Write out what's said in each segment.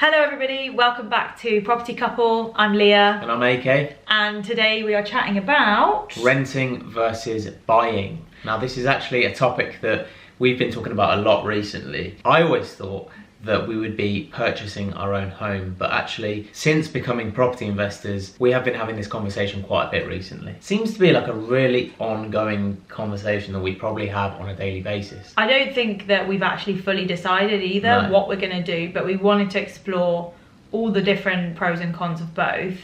Hello everybody, welcome back to Property Couple. I'm Leah. And I'm AK. And today we are chatting about renting versus buying. Now this is actually a topic that we've been talking about a lot recently. I always thought that we would be purchasing our own home, but actually since becoming property investors we have been having this conversation quite a bit recently. It seems to be like a really ongoing conversation that we probably have on a daily basis. I don't think that we've actually fully decided either what we're going to do, but we wanted to explore all the different pros and cons of both.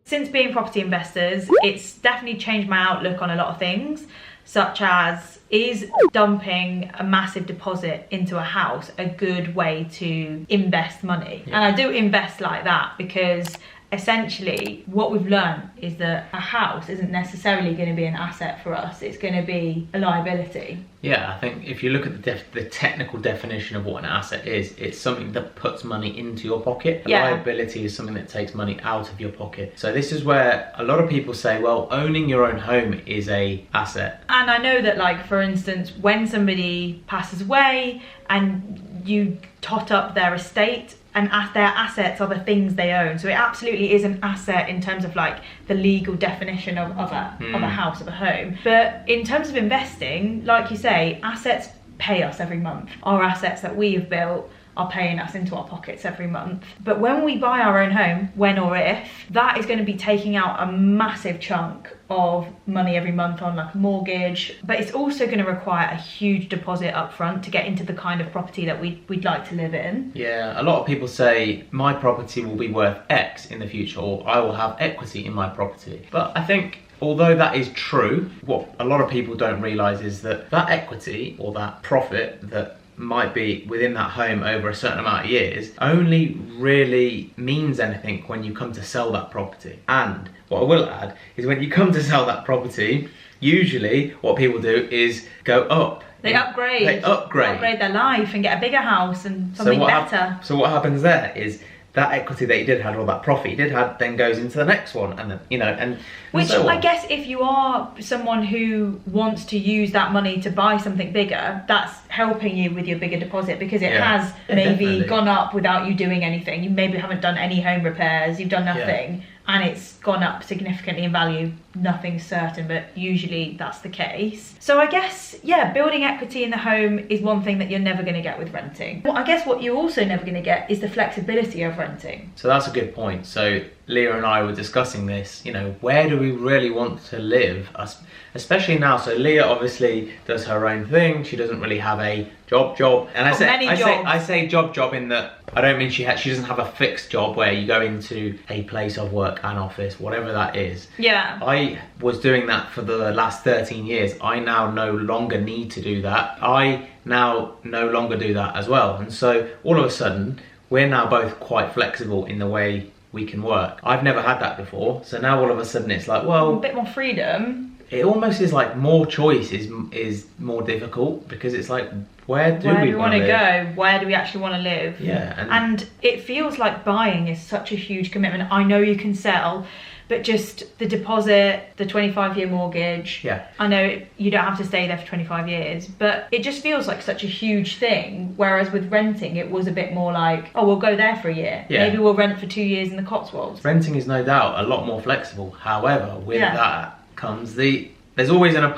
Since being property investors, it's definitely changed my outlook on a lot of things, such as, is dumping a massive deposit into a house a good way to invest money? And I do invest like that because essentially what we've learned is that a house isn't necessarily going to be an asset for us, it's going to be a liability. Yeah, I think if you look at the technical definition of what an asset is, it's something that puts money into your pocket. A liability is something that takes money out of your pocket. So this is where a lot of people say, well, owning your own home is a asset. And I know that, like, for instance, when somebody passes away and you tot up their estate, and their assets are the things they own, so it absolutely is an asset in terms of like the legal definition of a house, of a home. But in terms of investing, like you say, assets pay us every month. Our assets that we have built are paying us into our pockets every month. But when we buy our own home, when or if, that is going to be taking out a massive chunk of money every month on like a mortgage, but it's also going to require a huge deposit up front to get into the kind of property that we'd like to live in. Yeah, a lot of people say my property will be worth X in the future, or I will have equity in my property. But I think although that is true, what a lot of people don't realise is that that equity or that profit that might be within that home over a certain amount of years only really means anything when you come to sell that property. And what I will add is when you come to sell that property, usually what people do is go up. They upgrade. They upgrade their life and get a bigger house and something better. So what happens there is that equity that you did have, or that profit you did have, then goes into the next one, and then, you know, and which so I guess if you are someone who wants to use that money to buy something bigger, that's helping you with your bigger deposit, because it has maybe gone up without you doing anything. You maybe haven't done any home repairs, you've done nothing, and it's gone up significantly in value. Nothing's certain, but usually that's the case. So I guess, building equity in the home is one thing that you're never going to get with renting. Well, I guess what you're also never going to get is the flexibility of renting. So that's a good point. So Leah and I were discussing this, you know, where do we really want to live, especially now? So Leah obviously does her own thing, she doesn't really have a job, and I say job in that I don't mean she doesn't have a fixed job where you go into a place of work, an office, whatever that is. I was doing that for the last 13 years. I now no longer need to do that. I now no longer do that as well. And so all of a sudden, we're now both quite flexible in the way we can work. I've never had that before. So now all of a sudden it's like, well, a bit more freedom. It almost is like more choice is more difficult, because it's like, where do we want to go? Where do we actually want to live? Yeah. And it feels like buying is such a huge commitment. I know you can sell, but just the deposit, the 25-year mortgage. I know you don't have to stay there for 25 years, but it just feels like such a huge thing. Whereas with renting, it was a bit more like, oh, we'll go there for a year. Maybe we'll rent for 2 years in the Cotswolds. Renting is no doubt a lot more flexible. However, with that comes there's always a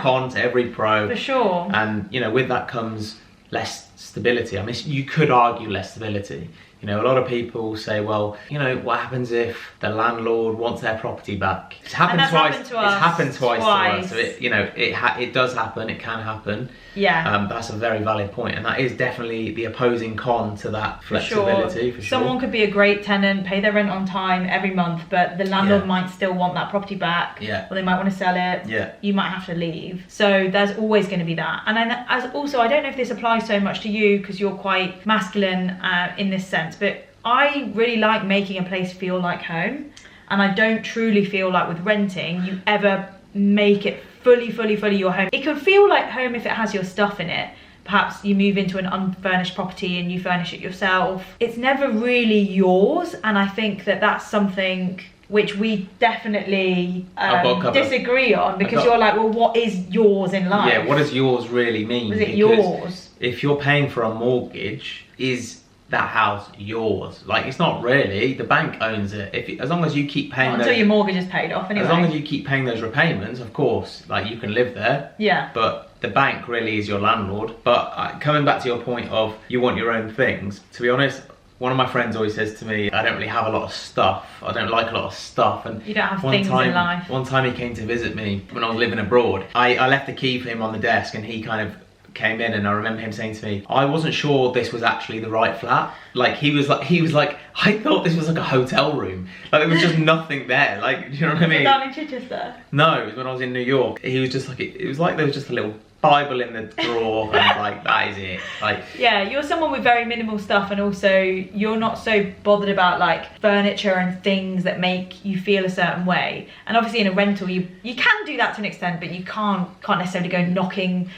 con to every pro. For sure. And, you know, with that comes less stability. I mean, you could argue less stability. You know, a lot of people say, well, you know, what happens if the landlord wants their property back? It's happened twice. It's happened twice to us. So it does happen. It can happen. That's a very valid point, and that is definitely the opposing con to that flexibility. For sure. Someone could be a great tenant, pay their rent on time every month, but the landlord might still want that property back. Or they might want to sell it. You might have to leave. So there's always going to be that. And then also, I don't know if this applies so much to you because you're quite masculine in this sense, but I really like making a place feel like home, and I don't truly feel like with renting you ever make it fully your home. It can feel like home if it has your stuff in it. Perhaps you move into an unfurnished property and you furnish it yourself. It's never really yours, and I think that that's something which we definitely I've got a couple. disagree on, because you're like, well, what is yours in life? Yeah, what does yours really mean? Is it Because yours? if you're paying for a mortgage, is that house yours? Like, it's not really. The bank owns it. As long as you keep paying Not until your mortgage is paid off, anyway. As long as you keep paying those repayments, of course, like, you can live there. Yeah. But the bank really is your landlord. But coming back to your point of you want your own things, to be honest, one of my friends always says to me, I don't really have a lot of stuff. I don't like a lot of stuff. And you don't have things in life. One time he came to visit me when I was living abroad. I left the key for him on the desk, and he kind of came in, and I remember him saying to me, I wasn't sure this was actually the right flat. Like, he was like, I thought this was like a hotel room. Like, there was just nothing there. Like, do you know what I mean? Down in Chichester? No, it was when I was in New York. He was just like, it was like there was just a little Bible in the drawer, and like, that is it. Like, yeah, you're someone with very minimal stuff, and also you're not so bothered about like furniture and things that make you feel a certain way. And obviously in a rental you can do that to an extent, but you can't necessarily go knocking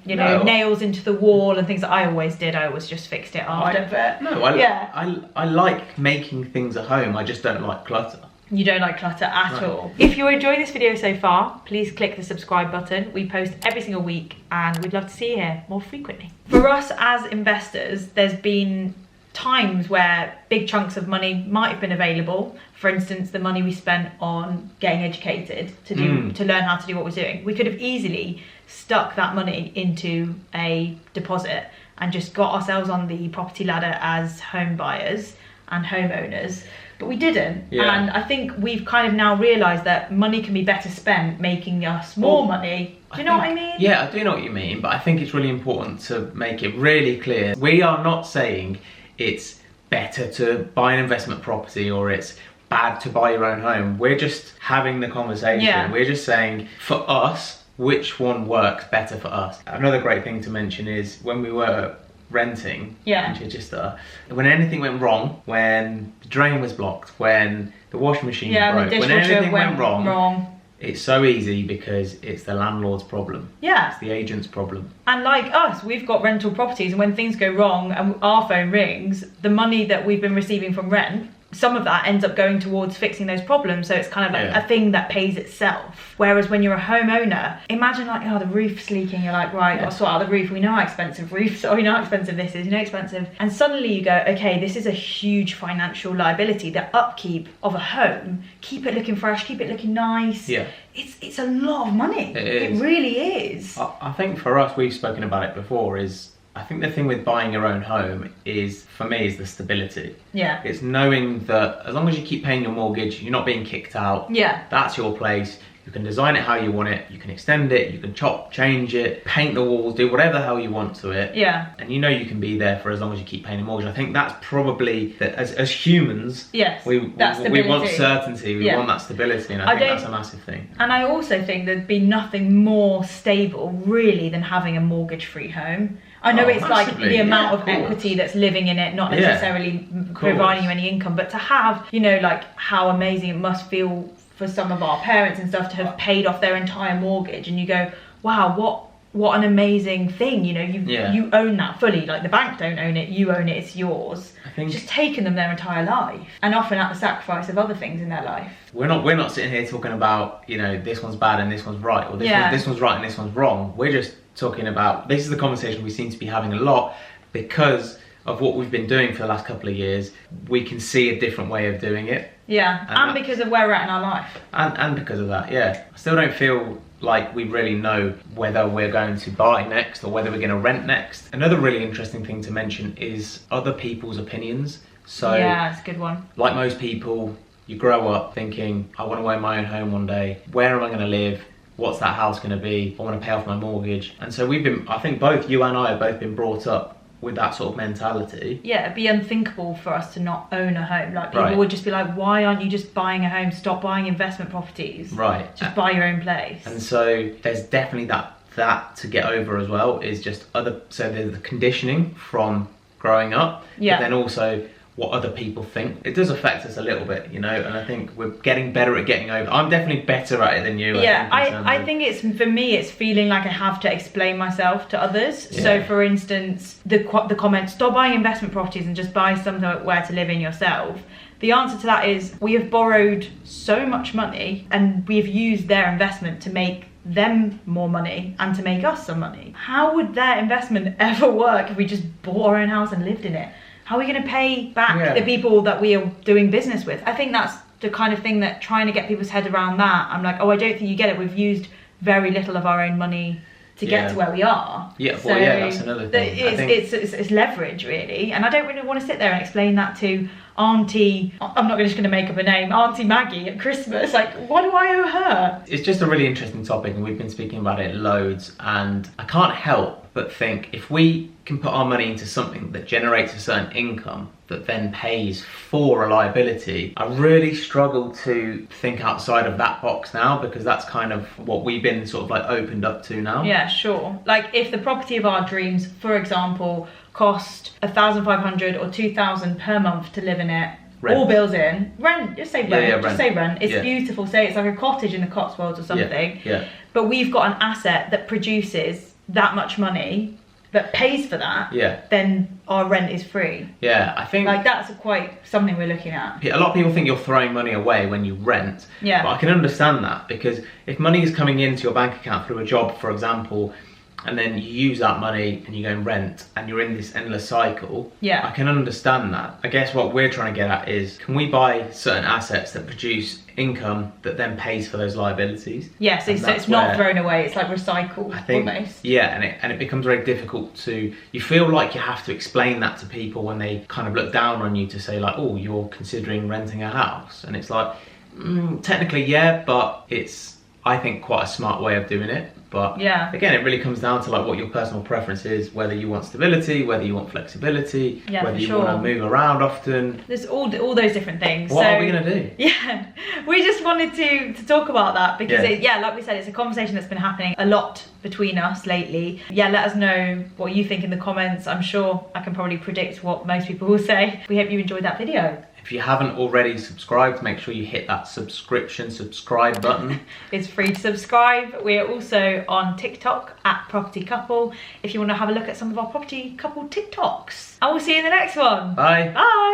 nails into the wall and things that I always did. I always just fixed it after. I like making things at home. I just don't like clutter. You don't like clutter at all. If you're enjoying this video so far, please click the subscribe button. We post every single week, and we'd love to see you here more frequently. For us as investors, there's been times where big chunks of money might have been available. For instance, the money we spent on getting educated to learn how to do what we're doing. We could have easily stuck that money into a deposit and just got ourselves on the property ladder as home buyers and homeowners. But we didn't. Yeah. And I think we've kind of now realised that money can be better spent making us more money. Do you know what I mean? Yeah, I do know what you mean, but I think it's really important to make it really clear. We are not saying it's better to buy an investment property or it's bad to buy your own home. We're just having the conversation. Yeah. We're just saying, for us, which one works better for us. Another great thing to mention is when we were renting in Chichester, when anything went wrong, when the drain was blocked, when the washing machine broke, when anything went wrong, it's so easy because it's the landlord's problem. Yeah. It's the agent's problem. And like us, we've got rental properties, and when things go wrong and our phone rings, the money that we've been receiving from rent, some of that ends up going towards fixing those problems. So it's kind of like a thing that pays itself. Whereas when you're a homeowner, imagine like, oh, the roof's leaking. You're like, right, got to sort out the roof. We know how expensive roofs are. We know how expensive this is. You know, expensive. And suddenly you go, okay, this is a huge financial liability. The upkeep of a home, keep it looking fresh, keep it looking nice. Yeah. It's a lot of money. It really is. I think for us, we've spoken about it before, I think the thing with buying your own home is, for me, is the stability. Yeah. It's knowing that as long as you keep paying your mortgage, you're not being kicked out. Yeah. That's your place. You can design it how you want it. You can extend it. You can chop, change it, paint the walls, do whatever the hell you want to it. Yeah. And you know you can be there for as long as you keep paying the mortgage. I think that's probably, that as humans, yes, we want certainty. We want that stability, and I think that's a massive thing. And I also think there'd be nothing more stable, really, than having a mortgage-free home. I know it's massively, like the amount of equity that's living in it, not necessarily providing you any income, but to have, you know, like how amazing it must feel for some of our parents and stuff to have paid off their entire mortgage, and you go, wow, what an amazing thing, you know, you own that fully. Like the bank don't own it, you own it, it's yours. I think just taken them their entire life, and often at the sacrifice of other things in their life. We're not sitting here talking about, you know, this one's bad and this one's right, or this one's right and this one's wrong. We're just talking about, this is the conversation we seem to be having a lot because of what we've been doing for the last couple of years. We can see a different way of doing it. Yeah, and because of where we're at in our life. And because of that, yeah. I still don't feel like we really know whether we're going to buy next or whether we're going to rent next. Another really interesting thing to mention is other people's opinions. So yeah, it's a good one. Like most people, you grow up thinking, I want to own my own home one day. Where am I going to live? What's that house going to be? I want to pay off my mortgage. And so I think both you and I have both been brought up with that sort of mentality. Yeah, it'd be unthinkable for us to not own a home. Like people would just be like, why aren't you just buying a home? Stop buying investment properties. Right. Just buy your own place. And so there's definitely that to get over as well, is just so there's the conditioning from growing up. Yeah. But then also what other people think. It does affect us a little bit, you know, and I think we're getting better at getting over. I'm definitely better at it than you. Yeah, I think it's, for me, it's feeling like I have to explain myself to others. Yeah. So for instance, the comment, stop buying investment properties and just buy somewhere to live in yourself. The answer to that is we have borrowed so much money and we have used their investment to make them more money and to make us some money. How would their investment ever work if we just bought our own house and lived in it? How are we going to pay back the people that we are doing business with? I think that's the kind of thing that trying to get people's head around that. I'm like, oh, I don't think you get it. We've used very little of our own money to get to where we are. Yeah, well, that's another thing. It's leverage, really. And I don't really want to sit there and explain that to Auntie, I'm not just going to make up a name, Auntie Maggie at Christmas. Like, what do I owe her? It's just a really interesting topic and we've been speaking about it loads, and I can't help but think if we can put our money into something that generates a certain income that then pays for a liability, I really struggle to think outside of that box now, because that's kind of what we've been sort of like opened up to now. Yeah, sure. Like if the property of our dreams, for example, cost 1,500 or 2,000 per month to live in it, rent. All bills in, rent, just say rent, just say rent. It's beautiful, say it's like a cottage in the Cotswolds or something. But we've got an asset that produces that much money, that pays for that, then our rent is free. Yeah, I think like that's quite something we're looking at. A lot of people think you're throwing money away when you rent. Yeah. But I can understand that, because if money is coming into your bank account through a job, for example, and then you use that money and you go and rent and you're in this endless cycle, I can understand that. I guess what we're trying to get at is, can we buy certain assets that produce income that then pays for those liabilities? Yes, so it's not thrown away, it's like recycled, I think, almost. Yeah, and it becomes very difficult to, you feel like you have to explain that to people when they kind of look down on you to say like, oh, you're considering renting a house. And it's like, technically, but it's, I think, quite a smart way of doing it. But again, it really comes down to like what your personal preference is, whether you want stability, whether you want flexibility, whether you want to move around often. There's all those different things. What are we going to do? Yeah, we just wanted to talk about that because, like we said, it's a conversation that's been happening a lot between us lately. Yeah, let us know what you think in the comments. I'm sure I can probably predict what most people will say. We hope you enjoyed that video. If you haven't already subscribed, make sure you hit that subscribe button. It's free to subscribe. We're also on TikTok at Property Couple if you want to have a look at some of our Property Couple TikToks. And we'll see you in the next one. Bye. Bye.